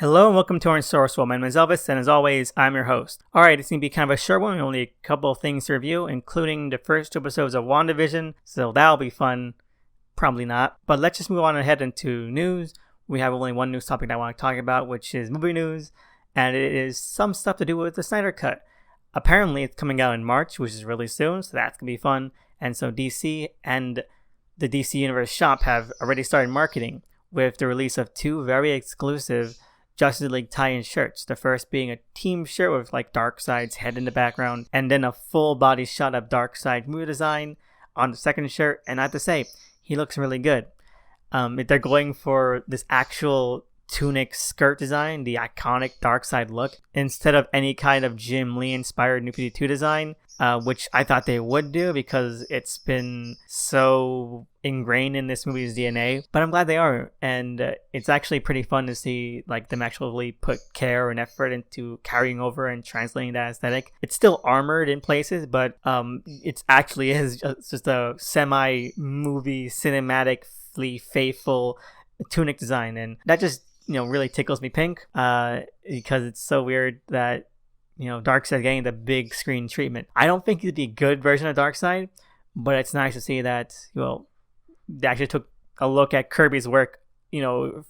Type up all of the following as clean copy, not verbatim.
Hello and welcome to Unsourced Wall. My name is Elvis, and as always, I'm your host. Alright, it's going to be kind of a short one, only a couple of things to review, including the first two episodes of WandaVision, so that'll be fun. Probably not. But let's just move on ahead into news. We have only one news topic that I want to talk about, which is movie news, and it is some stuff to do with the Snyder Cut. Apparently, it's coming out in March, which is really soon, so that's going to be fun. And so DC and the DC Universe shop have already started marketing with the release of two very exclusive Justice League tie-in shirts. The first being a team shirt with like Darkseid's head in the background, and then a full body shot of Darkseid movie design on the second shirt. And I have to say, he looks really good. They're going for this actual tunic skirt design, the iconic Darkseid look, instead of any kind of Jim Lee inspired New 52 design, which I thought they would do because it's been so ingrained in this movie's DNA. But I'm glad they are, and it's actually pretty fun to see like them actually put care and effort into carrying over and translating that aesthetic. It's still armored in places, but it actually is just a semi-movie cinematically faithful tunic design, and that just really tickles me pink because it's so weird that Darkseid getting the big screen treatment. I don't think it'd be a good version of Darkseid, but it's nice to see that they actually took a look at Kirby's work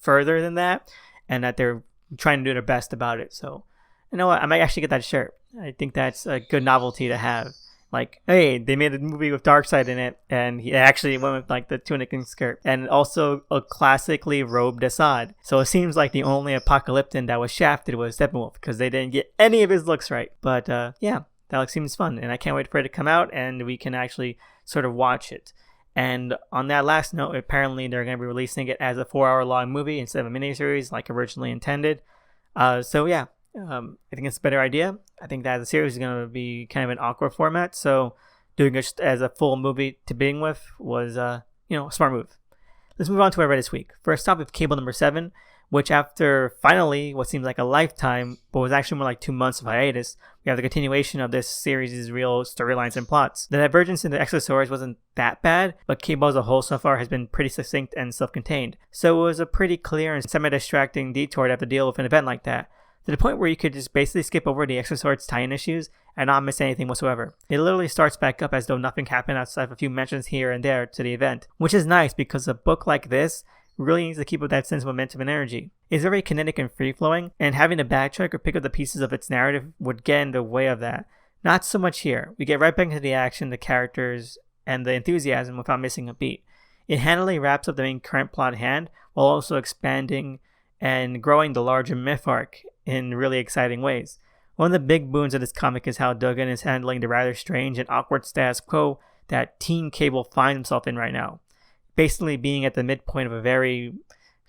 further than that, and that they're trying to do their best about it. So you know what, I might actually get that shirt. I think that's a good novelty to have. Like, hey, they made a movie with Darkseid in it, and he actually went with like the tunic and skirt, and also a classically robed Assad. So it seems like the only Apocalyptan that was shafted was Steppenwolf, because they didn't get any of his looks right. But yeah, that seems fun, and I can't wait for it to come out, and we can actually sort of watch it. And on that last note, apparently they're going to be releasing it as a 4-hour long movie instead of a miniseries like originally intended. So yeah. I think it's a better idea. I think that the series is going to be kind of an awkward format, so doing it as a full movie to begin with was a smart move. Let's move on to what I read this week. First off, with Cable number 7, which after finally what seems like a lifetime, but was actually more like 2 months of hiatus, we have the continuation of this series' real storylines and plots. The divergence in the Exo stories wasn't that bad, but Cable as a whole so far has been pretty succinct and self-contained. So it was a pretty clear and semi-distracting detour to have to deal with an event like that, to the point where you could just basically skip over the Exosword's tie-in issues and not miss anything whatsoever. It literally starts back up as though nothing happened outside of a few mentions here and there to the event, which is nice because a book like this really needs to keep up that sense of momentum and energy. It's very kinetic and free-flowing, and having to backtrack or pick up the pieces of its narrative would get in the way of that. Not so much here. We get right back into the action, the characters, and the enthusiasm without missing a beat. It handily wraps up the main current plot at hand while also expanding and growing the larger myth arc in really exciting ways. One of the big boons of this comic is how Duggan is handling the rather strange and awkward status quo that Teen Cable finds himself in right now, basically being at the midpoint of a very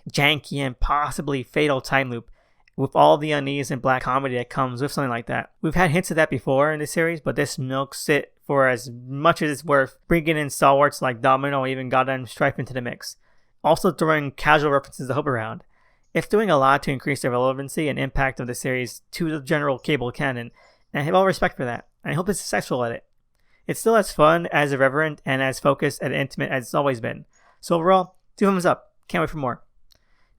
janky and possibly fatal time loop with all the unease and black comedy that comes with something like that. We've had hints of that before in this series, but this milks it for as much as it's worth, bringing in stalwarts like Domino or even Goddamn Strife into the mix, also throwing casual references to Hope around. It's doing a lot to increase the relevancy and impact of the series to the general Cable canon, and I have all respect for that, and I hope it's successful at it. It's still as fun, as irreverent, and as focused and intimate as it's always been. So overall, 2 thumbs up. Can't wait for more.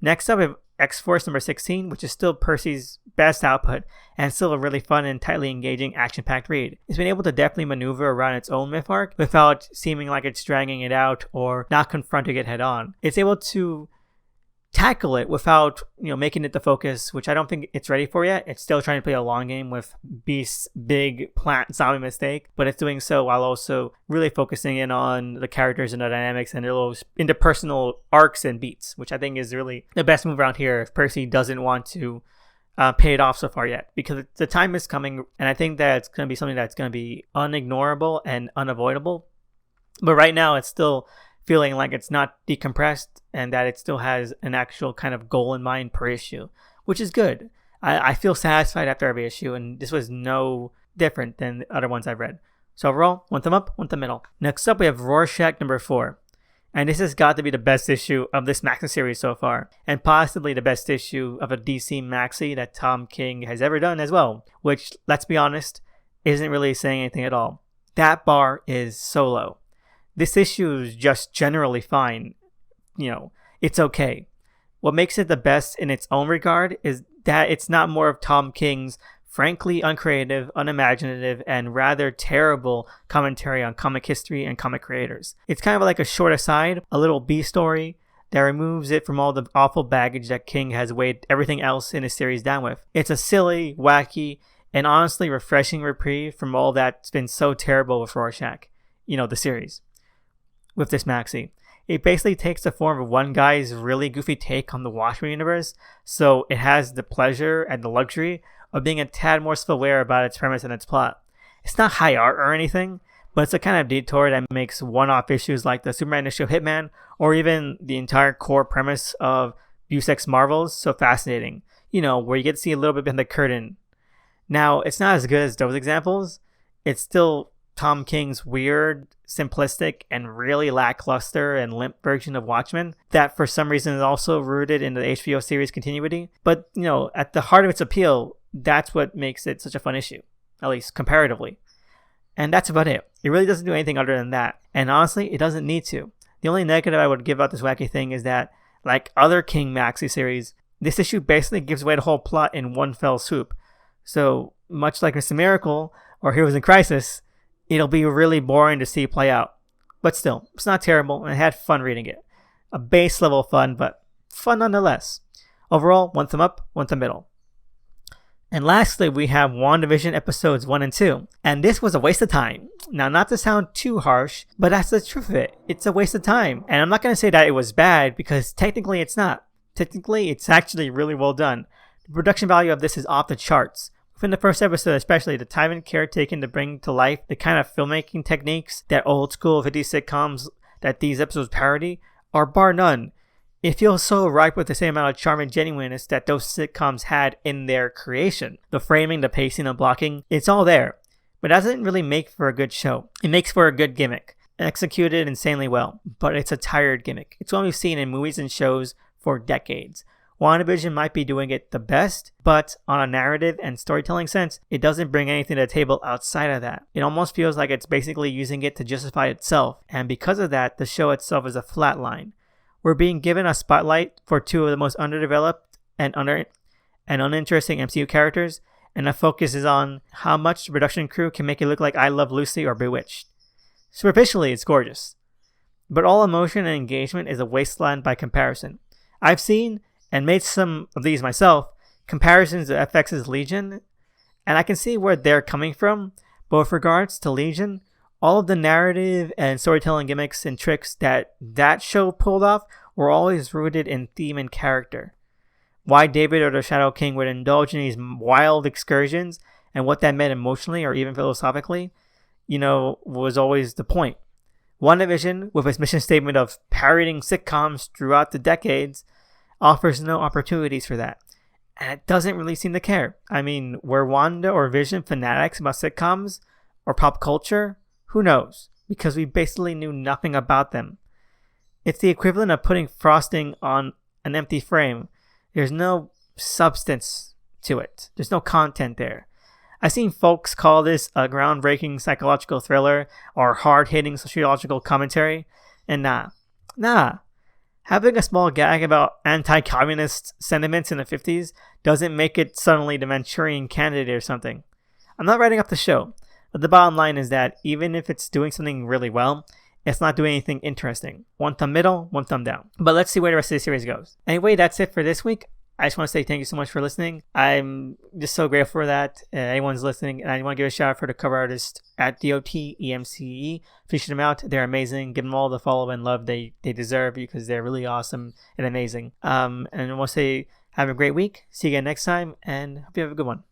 Next up, we have X-Force number 16, which is still Percy's best output, and still a really fun and tightly engaging action-packed read. It's been able to definitely maneuver around its own myth arc without seeming like it's dragging it out or not confronting it head-on. It's able to tackle it without making it the focus, which I don't think it's ready for yet. It's still trying to play a long game with Beast's big plant zombie mistake, but it's doing so while also really focusing in on the characters and the dynamics and their little interpersonal arcs and beats, which I think is really the best move around here if Percy doesn't want to pay it off so far yet, because the time is coming, and I think that it's going to be something that's going to be unignorable and unavoidable. But right now it's still feeling like it's not decompressed and that it still has an actual kind of goal in mind per issue, which is good. I feel satisfied after every issue, and this was no different than the other ones I've read. So overall, 1 thumb up, 1 thumb middle. Next up, we have Rorschach number 4. And this has got to be the best issue of this Maxi series so far, and possibly the best issue of a DC Maxi that Tom King has ever done as well, which, let's be honest, isn't really saying anything at all. That bar is so low. This issue is just generally fine. It's okay. What makes it the best in its own regard is that it's not more of Tom King's frankly uncreative, unimaginative, and rather terrible commentary on comic history and comic creators. It's kind of like a short aside, a little B story that removes it from all the awful baggage that King has weighed everything else in his series down with. It's a silly, wacky, and honestly refreshing reprieve from all that's been so terrible with Rorschach, the series, with this maxi. It basically takes the form of one guy's really goofy take on the Watchmen universe, so it has the pleasure and the luxury of being a tad more self-aware about its premise and its plot. It's not high art or anything, but it's a kind of detour that makes one-off issues like the Superman issue Hitman, or even the entire core premise of Busek's Marvels so fascinating, where you get to see a little bit behind the curtain. Now, it's not as good as those examples. It's still Tom King's weird, simplistic, and really lackluster and limp version of Watchmen that for some reason is also rooted in the HBO series continuity. But, at the heart of its appeal, that's what makes it such a fun issue, at least comparatively. And that's about it. It really doesn't do anything other than that. And honestly, it doesn't need to. The only negative I would give out this wacky thing is that, like other King Maxi series, this issue basically gives away the whole plot in one fell swoop. So, much like Mr. Miracle or Heroes in Crisis, it'll be really boring to see play out. But still, it's not terrible, and I had fun reading it. A base level fun, but fun nonetheless. Overall, one thumb up, one thumb middle. And lastly, we have WandaVision episodes 1 and 2. And this was a waste of time. Now, not to sound too harsh, but that's the truth of it. It's a waste of time. And I'm not going to say that it was bad, because technically it's not. Technically, it's actually really well done. The production value of this is off the charts. Within the first episode especially, the time and care taken to bring to life the kind of filmmaking techniques that old school 50s sitcoms that these episodes parody are bar none. It feels so ripe with the same amount of charm and genuineness that those sitcoms had in their creation. The framing, the pacing, the blocking, it's all there. But it doesn't really make for a good show. It makes for a good gimmick, executed insanely well, but it's a tired gimmick. It's one we've seen in movies and shows for decades. WandaVision might be doing it the best, but on a narrative and storytelling sense, it doesn't bring anything to the table outside of that. It almost feels like it's basically using it to justify itself, and because of that, the show itself is a flat line. We're being given a spotlight for two of the most underdeveloped and uninteresting MCU characters, and the focus is on how much the production crew can make it look like I Love Lucy or Bewitched. Superficially, it's gorgeous, but all emotion and engagement is a wasteland by comparison. I've seen and made some of these myself, comparisons to FX's Legion, and I can see where they're coming from, but with regards to Legion, all of the narrative and storytelling gimmicks and tricks that show pulled off were always rooted in theme and character. Why David or the Shadow King would indulge in these wild excursions and what that meant emotionally or even philosophically, was always the point. WandaVision, with its mission statement of parodying sitcoms throughout the decades, offers no opportunities for that. And it doesn't really seem to care. I mean, were Wanda or Vision fanatics about sitcoms or pop culture? Who knows? Because we basically knew nothing about them. It's the equivalent of putting frosting on an empty frame. There's no substance to it. There's no content there. I've seen folks call this a groundbreaking psychological thriller or hard-hitting sociological commentary, and nah. Having a small gag about anti-communist sentiments in the 50s doesn't make it suddenly the Manchurian Candidate or something. I'm not writing up the show, but the bottom line is that even if it's doing something really well, it's not doing anything interesting. One thumb middle, one thumb down. But let's see where the rest of the series goes. Anyway, that's it for this week. I just want to say thank you so much for listening. I'm just so grateful for that. Anyone's listening. And I want to give a shout out for the cover artist at DOTEMCE. Featured them out. They're amazing. Give them all the follow and love they deserve because they're really awesome and amazing. And I want to say have a great week. See you again next time and hope you have a good one.